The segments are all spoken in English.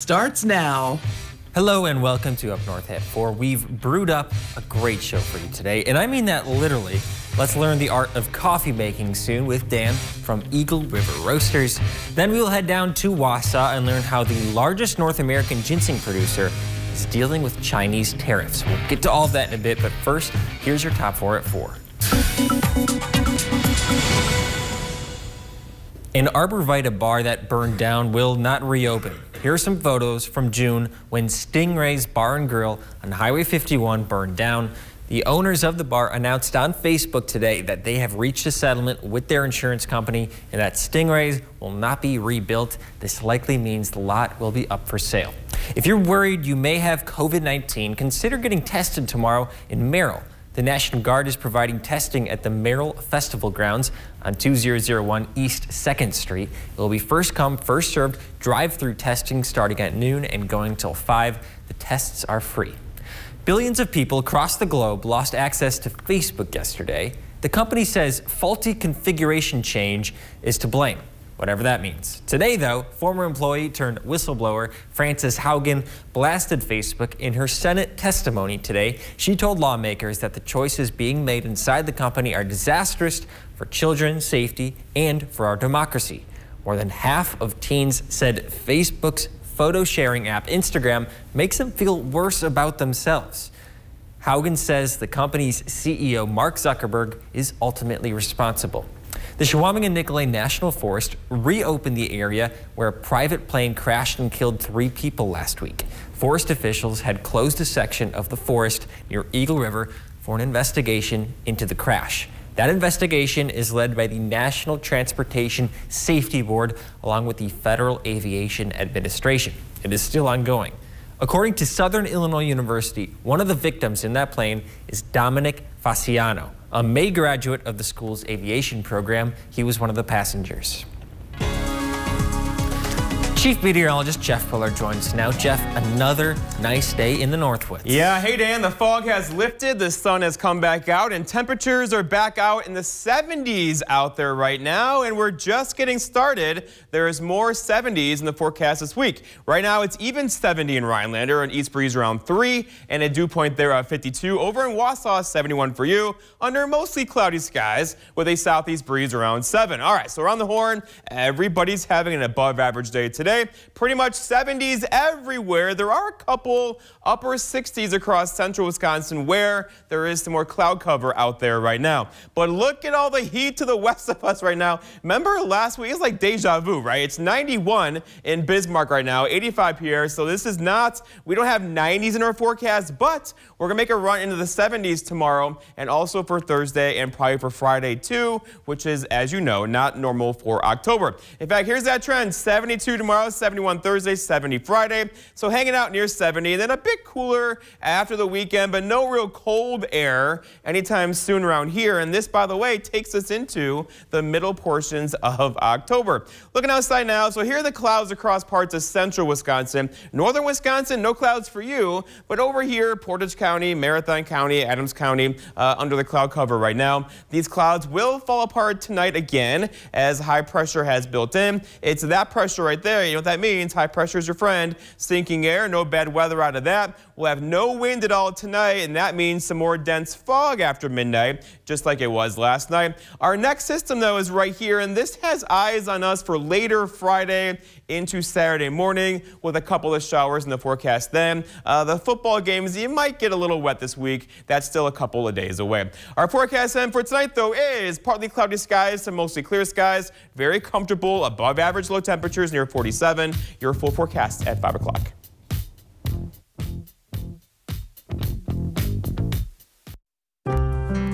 Starts now. Hello and welcome to Up North at 4. We've brewed up a great show for you today, and I mean that literally. Let's learn the art of coffee making soon with Dan from Eagle River Roasters. Then we will head down to Wausau and learn how the largest North American ginseng producer is dealing with Chinese tariffs. We'll get to all of that in a bit, but first, here's your top 4 at 4. An Arborvita bar that burned down will not reopen. Here are some photos from June when Stingray's Bar and Grill on Highway 51 burned down. The owners of the bar announced on Facebook today that they have reached a settlement with their insurance company and that Stingray's will not be rebuilt. This likely means the lot will be up for sale. If you're worried you may have COVID-19, consider getting tested tomorrow in Merrill. The National Guard is providing testing at the Merrill Festival Grounds on 2001 East 2nd Street. It will be first come, first served drive-through testing starting at noon and going till 5. The tests are free. Billions of people across the globe lost access to Facebook yesterday. The company says faulty configuration change is to blame, whatever that means. Today, though, former employee turned whistleblower Frances Haugen blasted Facebook in her Senate testimony today. She told lawmakers that the choices being made inside the company are disastrous for children's safety and for our democracy. More than half of teens said Facebook's photo sharing app, Instagram, makes them feel worse about themselves. Haugen says the company's CEO, Mark Zuckerberg, is ultimately responsible. The Chequamegon-Nicolet National Forest reopened the area where a private plane crashed and killed 3 people last week. Forest officials had closed a section of the forest near Eagle River for an investigation into the crash. That investigation is led by the National Transportation Safety Board along with the Federal Aviation Administration. It is still ongoing. According to Southern Illinois University, one of the victims in that plane is Dominic Fasciano, a May graduate of the school's aviation program. He was one of the passengers. Chief Meteorologist Jeff Puller joins us now. Jeff, another nice day in the Northwoods. Yeah, hey Dan, the fog has lifted, the sun has come back out, and temperatures are back out in the 70s out there right now, and we're just getting started. There's more 70s in the forecast this week. Right now, it's even 70 in Rhinelander, and East Breeze around 3, and a dew point there at 52. Over in Wausau, 71 for you, under mostly cloudy skies with a southeast breeze around 7. All right, so around the horn, everybody's having an above average day today. Pretty much 70s everywhere. There are a couple upper 60s across central Wisconsin where there is some more cloud cover out there right now. But look at all the heat to the west of us right now. Remember last week? It's like deja vu, right? It's 91 in Bismarck right now, 85 here. So this is not, we don't have 90s in our forecast, but we're going to make a run into the 70s tomorrow and also for Thursday and probably for Friday too, which is, as you know, not normal for October. In fact, here's that trend. 72 tomorrow. 71 Thursday, 70 Friday. So hanging out near 70, and then a bit cooler after the weekend, but no real cold air anytime soon around here. And this, by the way, takes us into the middle portions of October. Looking outside now, so here are the clouds across parts of central Wisconsin. Northern Wisconsin, no clouds for you, but over here, Portage County, Marathon County, Adams County, under the cloud cover right now. These clouds will fall apart tonight again as high pressure has built in. It's that pressure right there. You know what that means? High pressure is your friend. Sinking air, no bad weather out of that. We'll have no wind at all tonight, and that means some more dense fog after midnight, just like it was last night. Our next system, though, is right here, and this has eyes on us for later Friday into Saturday morning with a couple of showers in the forecast then. The football games, you might get a little wet this week. That's still a couple of days away. Our forecast then for tonight, though, is partly cloudy skies to mostly clear skies. Very comfortable, above average low temperatures near 47. Your full forecast at 5 o'clock.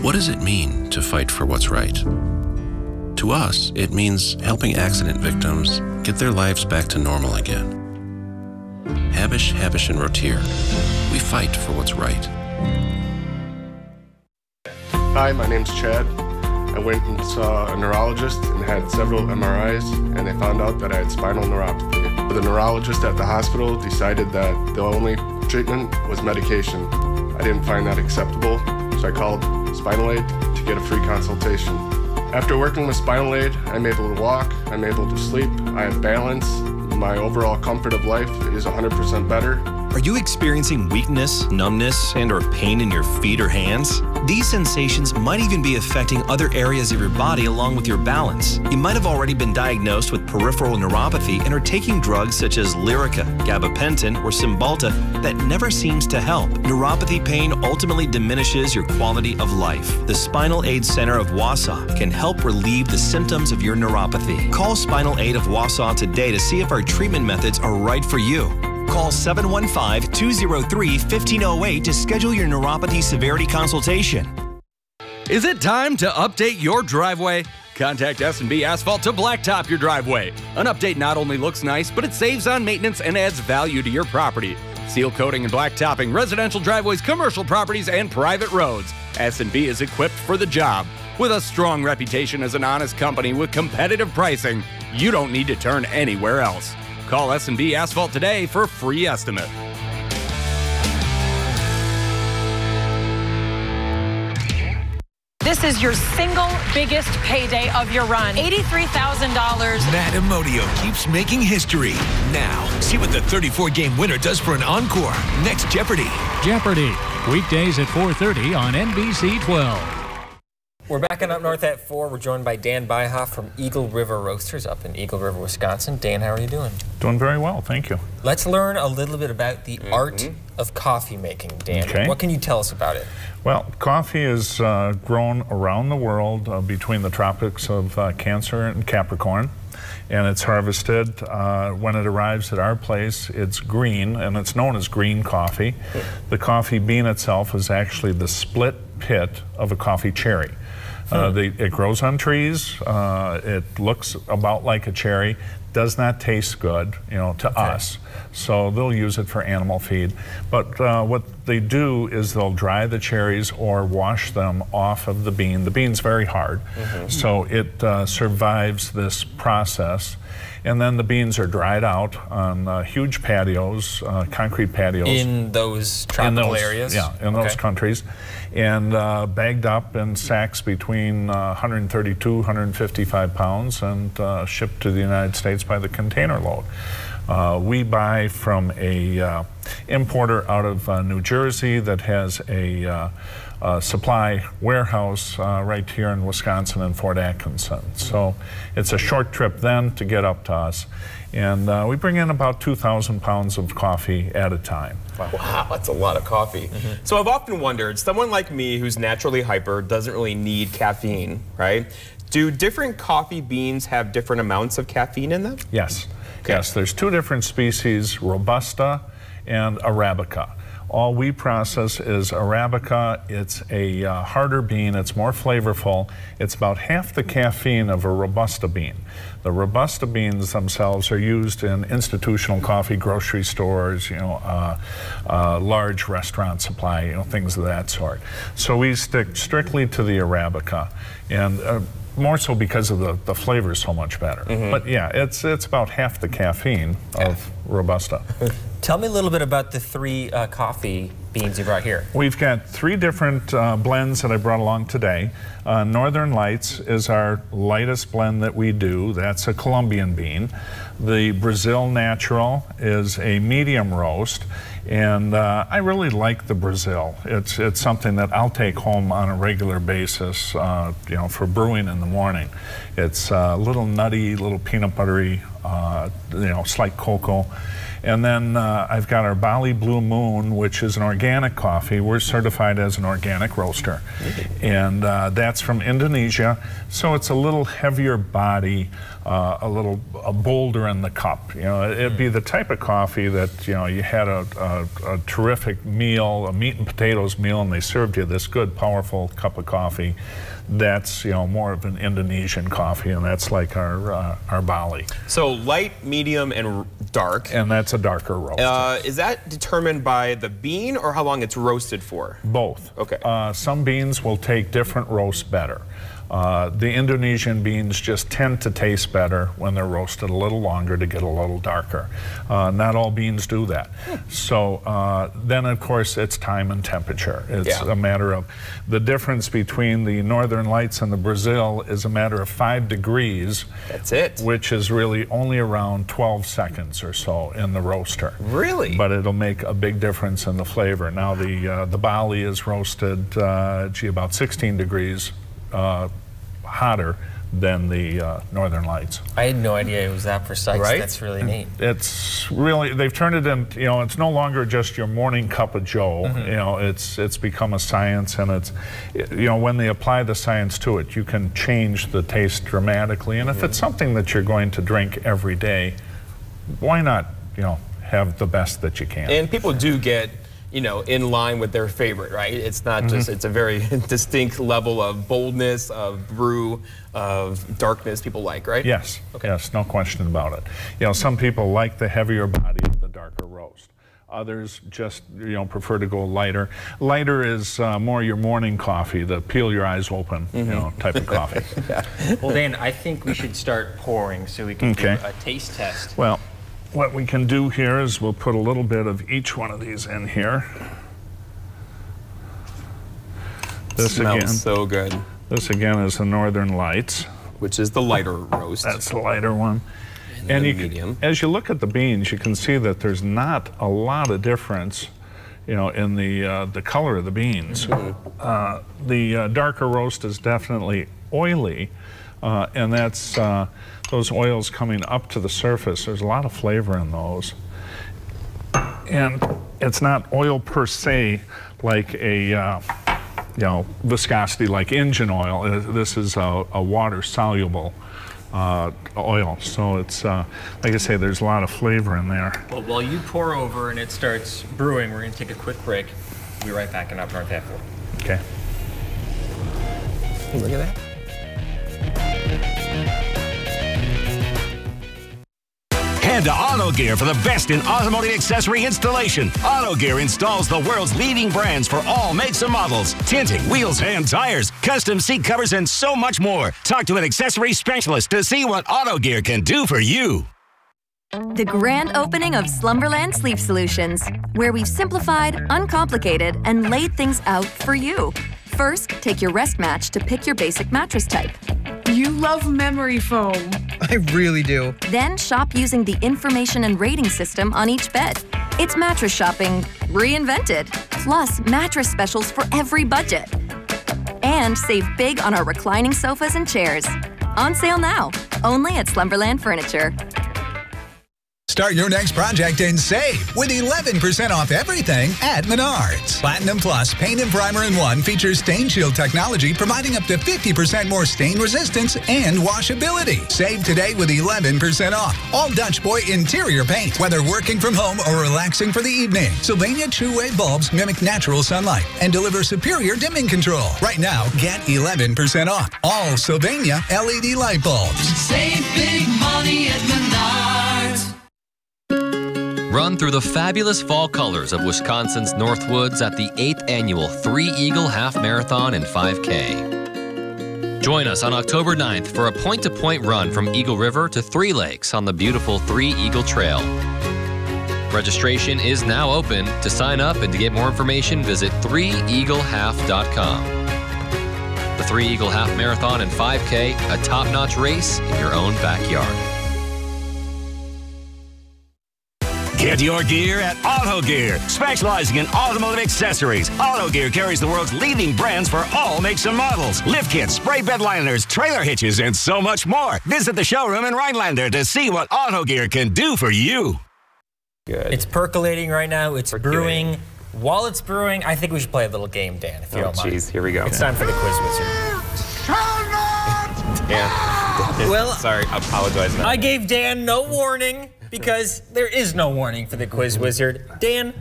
What does it mean to fight for what's right? To us, it means helping accident victims get their lives back to normal again. Habush, Habush, and Rotier, we fight for what's right. Hi, my name's Chad. I went and saw a neurologist and had several MRIs, and they found out that I had spinal neuropathy. The neurologist at the hospital decided that the only treatment was medication. I didn't find that acceptable, so I called Spinal Aid to get a free consultation. After working with Spinal Aid, I'm able to walk, I'm able to sleep, I have balance, my overall comfort of life is 100% better. Are you experiencing weakness, numbness, and/or pain in your feet or hands? These sensations might even be affecting other areas of your body along with your balance. You might have already been diagnosed with peripheral neuropathy and are taking drugs such as Lyrica, gabapentin, or Cymbalta that never seems to help. Neuropathy pain ultimately diminishes your quality of life. The Spinal Aid Center of Wausau can help relieve the symptoms of your neuropathy. Call Spinal Aid of Wausau today to see if our treatment methods are right for you. Call 715-203-1508 to schedule your neuropathy severity consultation. Is it time to update your driveway? Contact S&B Asphalt to blacktop your driveway. An update not only looks nice, but it saves on maintenance and adds value to your property. Seal coating and blacktopping residential driveways, commercial properties, and private roads. S&B is equipped for the job. With a strong reputation as an honest company with competitive pricing, you don't need to turn anywhere else. Call S&B Asphalt today for a free estimate. This is your single biggest payday of your run. $83,000. Matt Amodio keeps making history. Now, see what the 34-game winner does for an encore. Next Jeopardy! Jeopardy! Weekdays at 4:30 on NBC 12. We're back on Up North at 4. We're joined by Dan Byhoff from Eagle River Roasters up in Eagle River, Wisconsin. Dan, how are you doing? Doing very well, thank you. Let's learn a little bit about the art of coffee making, Dan. Okay. What can you tell us about it? Well, coffee is grown around the world between the tropics of Cancer and Capricorn, and it's harvested. When it arrives at our place, it's green, and it's known as green coffee. The coffee bean itself is actually the split pit of a coffee cherry. It grows on trees. It looks about like a cherry. Does not taste good, to us. So they'll use it for animal feed. But what they do is they'll dry the cherries or wash them off of the bean. The bean's very hard, so it survives this process. And then the beans are dried out on huge patios, concrete patios. In those tropical areas? Yeah, in those countries. And bagged up in sacks between 132, 155 pounds and shipped to the United States by the container load. We buy from a importer out of New Jersey that has a supply warehouse right here in Wisconsin in Fort Atkinson. So it's a short trip then to get up to us. And we bring in about 2,000 pounds of coffee at a time. Wow, that's a lot of coffee. So I've often wondered, someone like me who's naturally hyper doesn't really need caffeine, right? Do different coffee beans have different amounts of caffeine in them? Yes. Yes, there's two different species, Robusta and Arabica. All we process is Arabica. It's a harder bean. It's more flavorful. It's about half the caffeine of a Robusta bean. The Robusta beans themselves are used in institutional coffee, grocery stores, large restaurant supply, things of that sort. So we stick strictly to the Arabica, and more so because of the flavor is so much better. But yeah, it's about half the caffeine of Robusta. Tell me a little bit about the three coffee beans you brought here. We've got three different blends that I brought along today. Northern Lights is our lightest blend that we do. That's a Colombian bean. The Brazil Natural is a medium roast. And I really like the Brazil. It's something that I'll take home on a regular basis, for brewing in the morning. It's a little nutty, little peanut buttery, slight cocoa. And then I've got our Bali Blue Moon, which is an organic coffee. We're certified as an organic roaster. And that's from Indonesia. So it's a little heavier body, a little bolder in the cup. It'd be the type of coffee that, you had a terrific meal, a meat and potatoes meal, and they served you this good, powerful cup of coffee. That's, more of an Indonesian coffee, and that's like our Bali. So light, medium, and dark. And that's a darker roast. Is that determined by the bean or how long it's roasted for? Both. Okay. Some beans will take different roasts better. The Indonesian beans just tend to taste better when they're roasted a little longer to get a little darker. Not all beans do that. So then, of course, it's time and temperature. It's a matter of the difference between the Northern Lights and the Brazil is a matter of 5 degrees. That's it. Which is really only around 12 seconds or so in the roaster. Really? But it'll make a big difference in the flavor. Now the Bali is roasted, about 16 degrees hotter than the Northern Lights. I had no idea it was that precise. Right? That's really neat. It's really, they've turned it in, you know, it's no longer just your morning cup of joe. You know, it's become a science, and it's, you know, when they apply the science to it, you can change the taste dramatically. And if it's something that you're going to drink every day, why not, you know, have the best that you can? And people do get, you know, in line with their favorite, right? It's not just, it's a very distinct level of boldness, of brew, of darkness people like, right? Yes, yes, no question about it. You know, some people like the heavier body of the darker roast. Others just, you know, prefer to go lighter. Lighter is more your morning coffee, the peel your eyes open, you know, type of coffee. Well, Dan, I think we should start pouring so we can do a taste test. Well, what we can do here is we'll put a little bit of each one of these in here. This smells again, so good. This again is the Northern Lights, which is the lighter roast. That's the lighter one. And you can, as you look at the beans, you can see that there's not a lot of difference, you know, in the color of the beans. The darker roast is definitely oily, and that's those oils coming up to the surface. There's a lot of flavor in those. And it's not oil per se like a, you know, viscosity like engine oil. This is a water-soluble oil. So it's, like I say, there's a lot of flavor in there. Well, while you pour over and it starts brewing, we're going to take a quick break. We'll be right back in Up North at 4. Okay. Look at that. Head to AutoGear for the best in automotive accessory installation. AutoGear installs the world's leading brands for all makes and models. Tinting, wheels and tires, custom seat covers, and so much more. Talk to an accessory specialist to see what AutoGear can do for you. The grand opening of Slumberland Sleep Solutions, where we've simplified, uncomplicated, and laid things out for you. First, take your rest match to pick your basic mattress type. You love memory foam. I really do. Then shop using the information and rating system on each bed. It's mattress shopping reinvented. Plus, mattress specials for every budget. And save big on our reclining sofas and chairs. On sale now, only at Slumberland Furniture. Start your next project and save with 11% off everything at Menards. Platinum Plus Paint and Primer in One features Stain Shield technology, providing up to 50% more stain resistance and washability. Save today with 11% off. All Dutch Boy interior paint, whether working from home or relaxing for the evening. Sylvania True-Way bulbs mimic natural sunlight and deliver superior dimming control. Right now, get 11% off all Sylvania LED light bulbs. Save big money at Menards. Run through the fabulous fall colors of Wisconsin's Northwoods at the 8th annual Three Eagle Half Marathon and 5K. Join us on October 9th for a point-to-point run from Eagle River to Three Lakes on the beautiful Three Eagle Trail. Registration is now open. To sign up and to get more information, visit 3eaglehalf.com. The Three Eagle Half Marathon and 5K, a top-notch race in your own backyard. Get your gear at AutoGear, specializing in automotive accessories. AutoGear carries the world's leading brands for all makes and models. Lift kits, spray bed liners, trailer hitches, and so much more. Visit the showroom in Rhinelander to see what AutoGear can do for you. Good. It's percolating right now. It's brewing. While it's brewing, I think we should play a little game, Dan, if you don't mind. Jeez, here we go. It's time for the Quiz Wizard. Dan. Well, sorry, I apologize. I gave Dan no warning because there is no warning for the Quiz Wizard. Dan,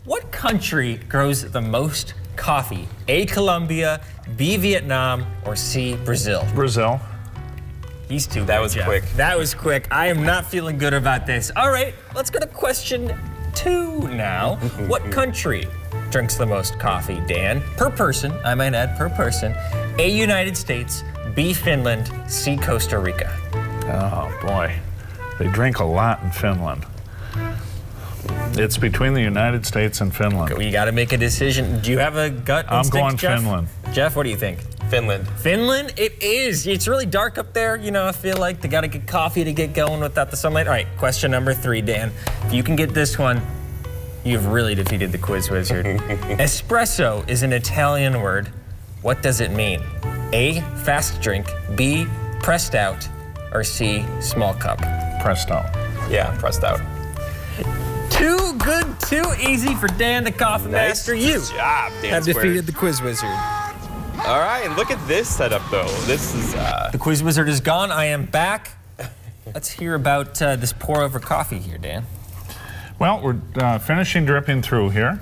what country grows the most coffee? A, Colombia, B, Vietnam, or C, Brazil? Brazil. He's too That was quick. That was quick. I am not feeling good about this. All right, let's go to question 2 now. What country drinks the most coffee, Dan? Per person, I might add, per person. A, United States, B, Finland, C, Costa Rica. Oh, boy. They drink a lot in Finland. It's between the United States and Finland. Okay, you got to make a decision. Do you have a gut instinct, I'm going Jeff? Finland. Jeff, what do you think? Finland. Finland? It is. It's really dark up there. You know, I feel like they got to get coffee to get going without the sunlight. All right, question number 3, Dan. If you can get this one, you've really defeated the quiz wizard. Espresso is an Italian word. What does it mean? A, fast drink, B, pressed out, or C, small cup? Pressed out. Yeah, pressed out. Too good, too easy for Dan the Coffee Master. You job, Dan have Squared. defeated the quiz wizard. All right, and look at this setup, though. This is... The quiz wizard is gone. I am back. Let's hear about this pour-over coffee here, Dan. Well, we're finishing dripping through here,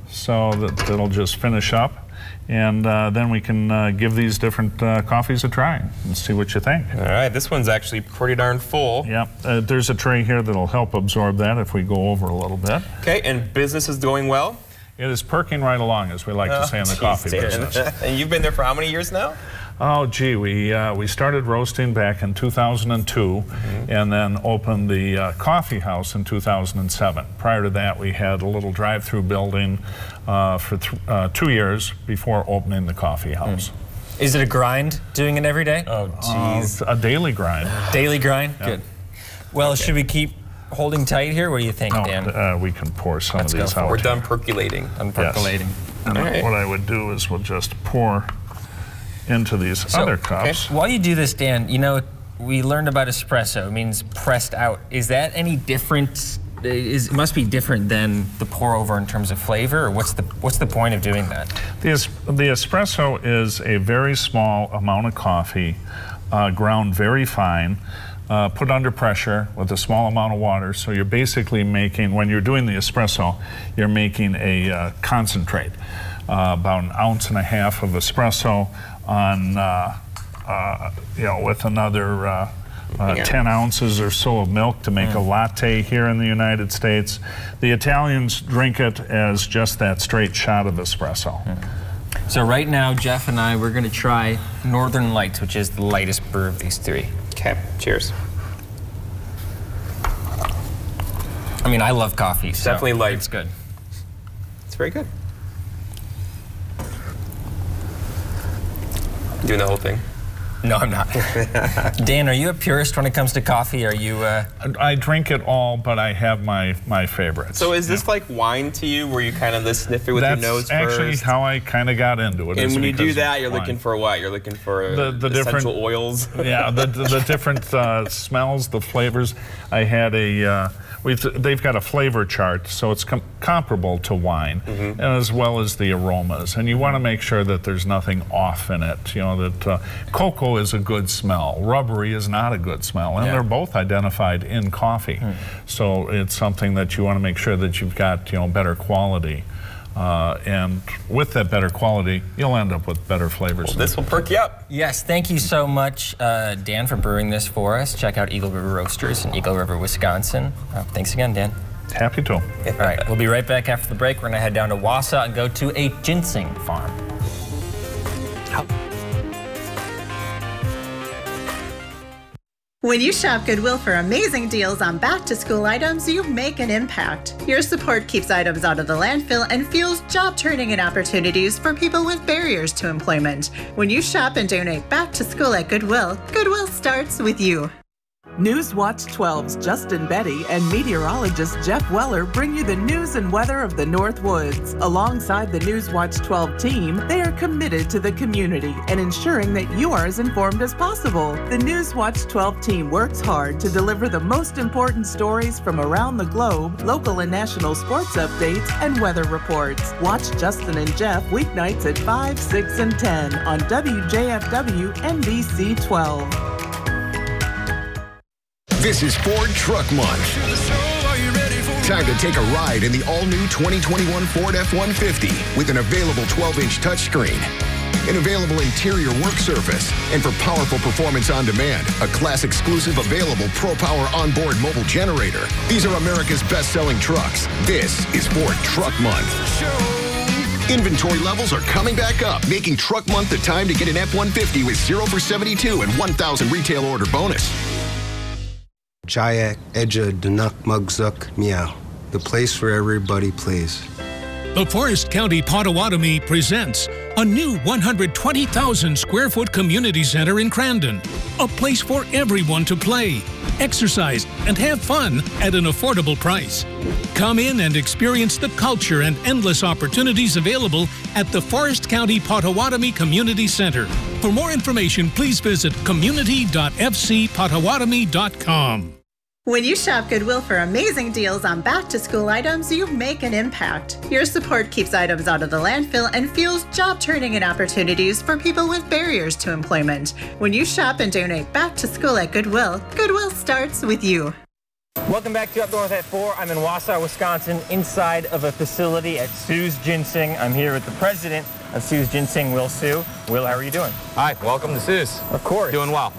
so that'll just finish up. And then we can give these different coffees a try and see what you think. All right, this one's actually pretty darn full. Yeah, there's a tray here that'll help absorb that if we go over a little bit. Okay, and business is going well? It is perking right along, as we like to say in the coffee business. And you've been there for how many years now? Oh, gee, we started roasting back in 2002 and then opened the coffee house in 2007. Prior to that, we had a little drive-through building for 2 years before opening the coffee house. Is it a grind doing it every day? Oh, geez. A daily grind. Daily grind? Yeah. Good. Well, should we keep holding tight here? What do you think, Dan? We can pour some of these out. We're done percolating. Percolating. And what I would do is we'll just pour into these other cups. Okay. While you do this, Dan, you know, we learned about espresso. It means pressed out. Is that any different? It must be different than the pour over in terms of flavor, or what's the point of doing that? The espresso is a very small amount of coffee, ground very fine, put under pressure with a small amount of water. So you're basically making, when you're doing the espresso, you're making a concentrate, about 1.5 ounces of espresso on, with another 10 ounces or so of milk to make a latte here in the United States. The Italians drink it as just that straight shot of espresso. So right now, Jeff and I, we're going to try Northern Lights, which is the lightest brew of these 3. Okay, cheers. I mean, I love coffee, so definitely light. It's good. It's very good. Doing the whole thing? No, I'm not. Dan, are you a purist when it comes to coffee? Are you? I drink it all, but I have my favorites. So is this like wine to you, where you kind of sniff it with your nose first? That's actually how I kind of got into it. And when you do that, you're looking for what? You're looking for the essential oils? Yeah, the different smells, the flavors. I had they've got a flavor chart, so it's comparable to wine, and as well as the aromas. And you want to make sure that there's nothing off in it. You know, that cocoa is a good smell, rubbery is not a good smell, and they're both identified in coffee. So it's something that you want to make sure that you've got, better quality. And with that better quality, you'll end up with better flavors. Well, this will perk you up. Yes, thank you so much, Dan, for brewing this for us. Check out Eagle River Roasters in Eagle River, Wisconsin. Thanks again, Dan. Happy to. All right, we'll be right back after the break. We're going to head down to Wausau and go to a ginseng farm. When you shop Goodwill for amazing deals on back-to-school items, you make an impact. Your support keeps items out of the landfill and fuels job training and opportunities for people with barriers to employment. When you shop and donate back to school at Goodwill, Goodwill starts with you. Newswatch 12's Justin Betty and meteorologist Jeff Weller bring you the news and weather of the Northwoods. Alongside the Newswatch 12 team, they are committed to the community and ensuring that you are as informed as possible. The Newswatch 12 team works hard to deliver the most important stories from around the globe, local and national sports updates, and weather reports. Watch Justin and Jeff weeknights at 5, 6, and 10 on WJFW NBC 12. This is Ford Truck Month. Time to take a ride in the all-new 2021 Ford F-150 with an available 12-inch touchscreen, an available interior work surface, and for powerful performance on demand, a class-exclusive available Pro-Power onboard mobile generator. These are America's best-selling trucks. This is Ford Truck Month. Inventory levels are coming back up, making Truck Month the time to get an F-150 with 0 for 72 and 1,000 retail order bonus. Jayak Eja Danak Mugzuk Meow. The place where everybody plays. The Forest County Potawatomi presents a new 120,000 square foot community center in Crandon. A place for everyone to play, exercise, and have fun at an affordable price. Come in and experience the culture and endless opportunities available at the Forest County Potawatomi Community Center. For more information, please visit community.fcpotawatomi.com. When you shop Goodwill for amazing deals on back-to-school items, you make an impact. Your support keeps items out of the landfill and fuels job-training and opportunities for people with barriers to employment. When you shop and donate back to school at Goodwill, Goodwill starts with you. Welcome back to Up North at 4. I'm in Wausau, Wisconsin, inside of a facility at Sue's Ginseng. I'm here with the president of Sue's Ginseng, Will Sue. Will, how are you doing? Hi, welcome to Sue's. Of course. Doing well.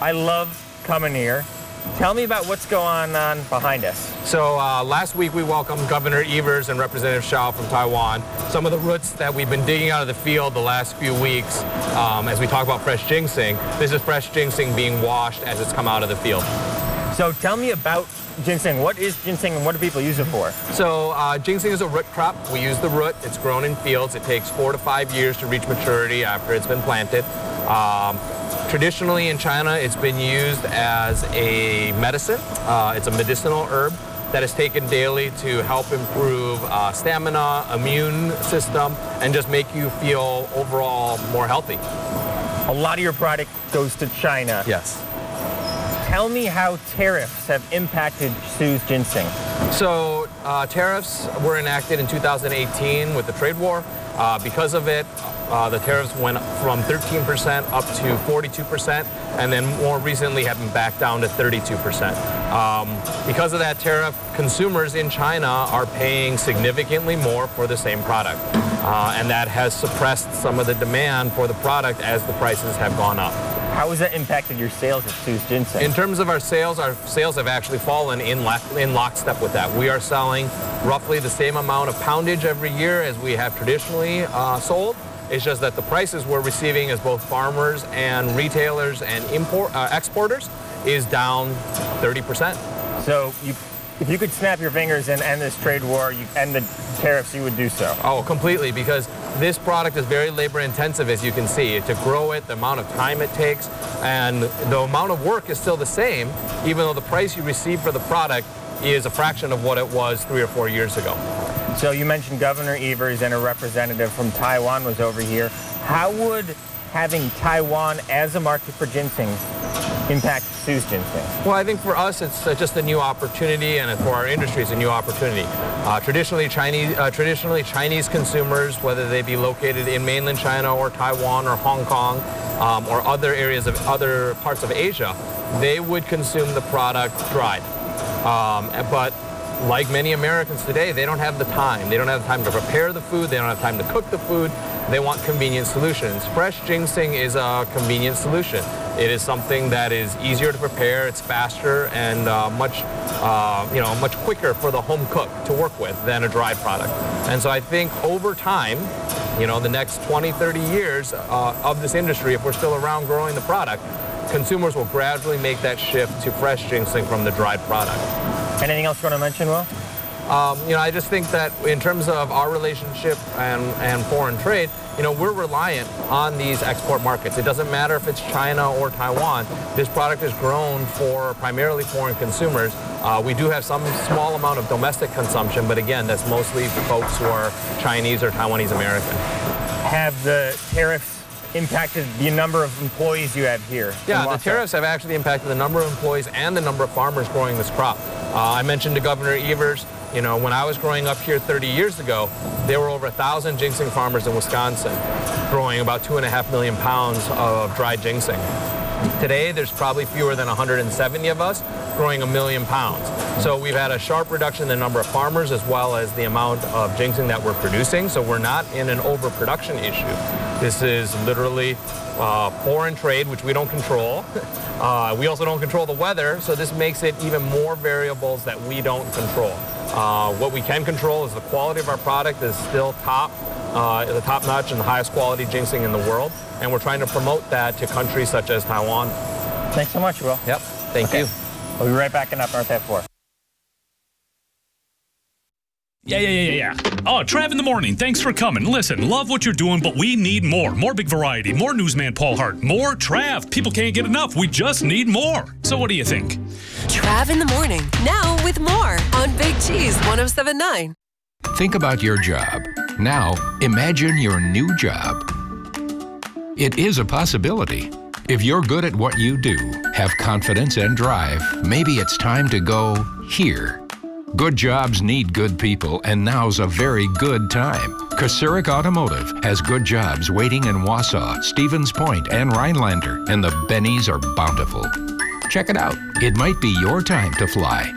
I love coming here. Tell me about what's going on behind us. So last week we welcomed Governor Evers and Representative Shao from Taiwan. Some of the roots that we've been digging out of the field the last few weeks as we talk about fresh ginseng, this is fresh ginseng being washed as it's come out of the field. So tell me about ginseng. What is ginseng and what do people use it for? So ginseng is a root crop. We use the root. It's grown in fields. It takes 4 to 5 years to reach maturity after it's been planted. Traditionally in China, it's been used as a medicine. It's a medicinal herb that is taken daily to help improve stamina, immune system, and just make you feel overall more healthy. A lot of your product goes to China. Yes. Tell me how tariffs have impacted Sue's Ginseng. So tariffs were enacted in 2018 with the trade war. Because of it, the tariffs went from 13% up to 42%, and then more recently have been back down to 32%. Because of that tariff, consumers in China are paying significantly more for the same product, and that has suppressed some of the demand for the product as the prices have gone up. How has that impacted your sales at Sue's Ginseng? In terms of our sales have actually fallen in lockstep with that. We are selling roughly the same amount of poundage every year as we have traditionally sold. It's just that the prices we're receiving as both farmers and retailers and exporters is down 30%. So if you could snap your fingers and end this trade war, end the tariffs, you would do so? Oh, completely, because this product is very labor intensive, as you can see. To grow it, the amount of time it takes, and the amount of work is still the same, even though the price you receive for the product is a fraction of what it was 3 or 4 years ago. So you mentioned Governor Evers and a representative from Taiwan was over here. How would having Taiwan as a market for ginseng impact Sue's Ginseng? Well, I think for us it's just a new opportunity, and for our industry it's a new opportunity. Traditionally Chinese consumers, whether they be located in mainland China or Taiwan or Hong Kong or other areas of other parts of Asia, they would consume the product dried. But like many Americans today, they don't have the time. They don't have the time to prepare the food. They don't have time to cook the food. They want convenient solutions. Fresh ginseng is a convenient solution. It is something that is easier to prepare, it's faster, and much quicker for the home cook to work with than a dry product. And so I think over time, the next 20, 30 years of this industry, if we're still around growing the product, consumers will gradually make that shift to fresh ginseng from the dried product. Anything else you want to mention, Will? I just think that in terms of our relationship and foreign trade, we're reliant on these export markets. It doesn't matter if it's China or Taiwan. This product is grown for primarily foreign consumers. We do have some small amount of domestic consumption, but again, that's mostly for folks who are Chinese or Taiwanese American. Have the tariffs impacted the number of employees you have here? Yeah, the tariffs have actually impacted the number of employees and the number of farmers growing this crop. I mentioned to Governor Evers, when I was growing up here 30 years ago, there were over 1,000 ginseng farmers in Wisconsin growing about 2.5 million pounds of dried ginseng. Today, there's probably fewer than 170 of us growing 1 million pounds. So we've had a sharp reduction in the number of farmers as well as the amount of ginseng that we're producing. So we're not in an overproduction issue. This is literally foreign trade, which we don't control. We also don't control the weather, so this makes it even more variables that we don't control. What we can control is the quality of our product is still top the top-notch and the highest quality ginseng in the world, and we're trying to promote that to countries such as Taiwan. Thanks so much, Will. Yep, thank you. We'll be right back in Up North at 4. Yeah. Oh, Trav in the morning. Thanks for coming. Listen, love what you're doing, but we need more. More Big Variety, more Newsman Paul Hart, more Trav. People can't get enough. We just need more. So what do you think? Trav in the morning. Now with more on Big Cheese 107.9. Think about your job. Now, imagine your new job. It is a possibility. If you're good at what you do, have confidence and drive, maybe it's time to go here. Good jobs need good people, and now's a very good time. Kosurik Automotive has good jobs waiting in Wausau, Stevens Point, and Rhinelander, and the bennies are bountiful. Check it out. It might be your time to fly.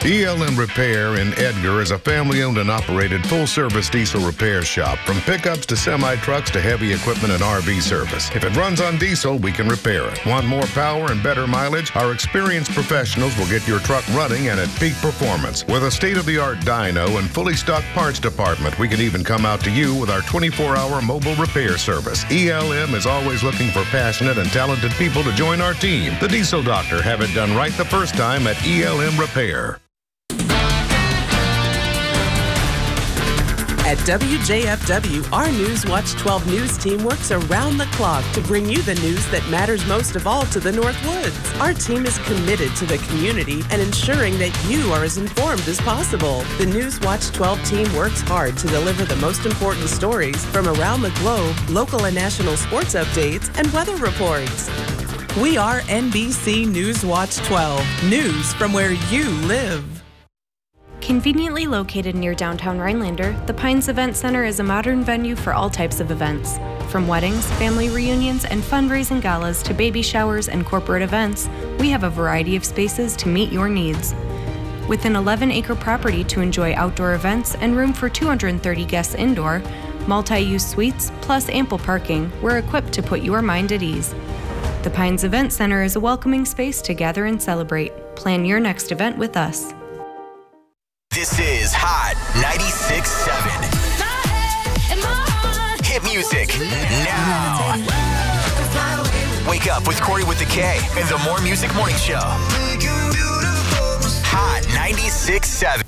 ELM Repair in Edgar is a family-owned and operated full-service diesel repair shop. From pickups to semi-trucks to heavy equipment and RV service. If it runs on diesel, we can repair it. Want more power and better mileage? Our experienced professionals will get your truck running and at peak performance. With a state-of-the-art dyno and fully stocked parts department, we can even come out to you with our 24-hour mobile repair service. ELM is always looking for passionate and talented people to join our team. The Diesel Doctor. Have it done right the first time at ELM Repair. At WJFW, our Newswatch 12 news team works around the clock to bring you the news that matters most of all to the North Woods. Our team is committed to the community and ensuring that you are as informed as possible. The Newswatch 12 team works hard to deliver the most important stories from around the globe, local and national sports updates, and weather reports. We are NBC Newswatch 12, news from where you live. Conveniently located near downtown Rhinelander, the Pines Event Center is a modern venue for all types of events. From weddings, family reunions, and fundraising galas to baby showers and corporate events, we have a variety of spaces to meet your needs. With an 11-acre property to enjoy outdoor events and room for 230 guests indoor, multi-use suites, plus ample parking, we're equipped to put your mind at ease. The Pines Event Center is a welcoming space to gather and celebrate. Plan your next event with us. This is Hot 96.7. Hit music now. Wake up with Corey with the K and the More Music Morning Show. Hot 96.7.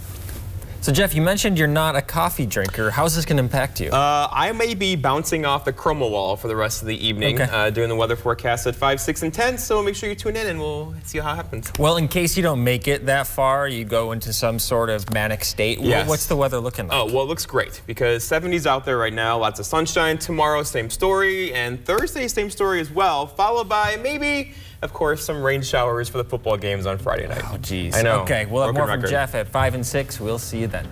So, Jeff, you mentioned you're not a coffee drinker. How is this going to impact you? I may be bouncing off the chroma wall for the rest of the evening during the weather forecast at 5, 6, and 10. So make sure you tune in and we'll see how it happens. Well, in case you don't make it that far, you go into some sort of manic state. Yes. What's the weather looking like? Oh, well, it looks great because 70s out there right now. Lots of sunshine. Tomorrow, same story. And Thursday, same story as well. Followed by maybe, of course, some rain showers for the football games on Friday night. Oh, geez. I know. Okay, we'll have more Broken from record. Jeff at 5 and 6. We'll see you then.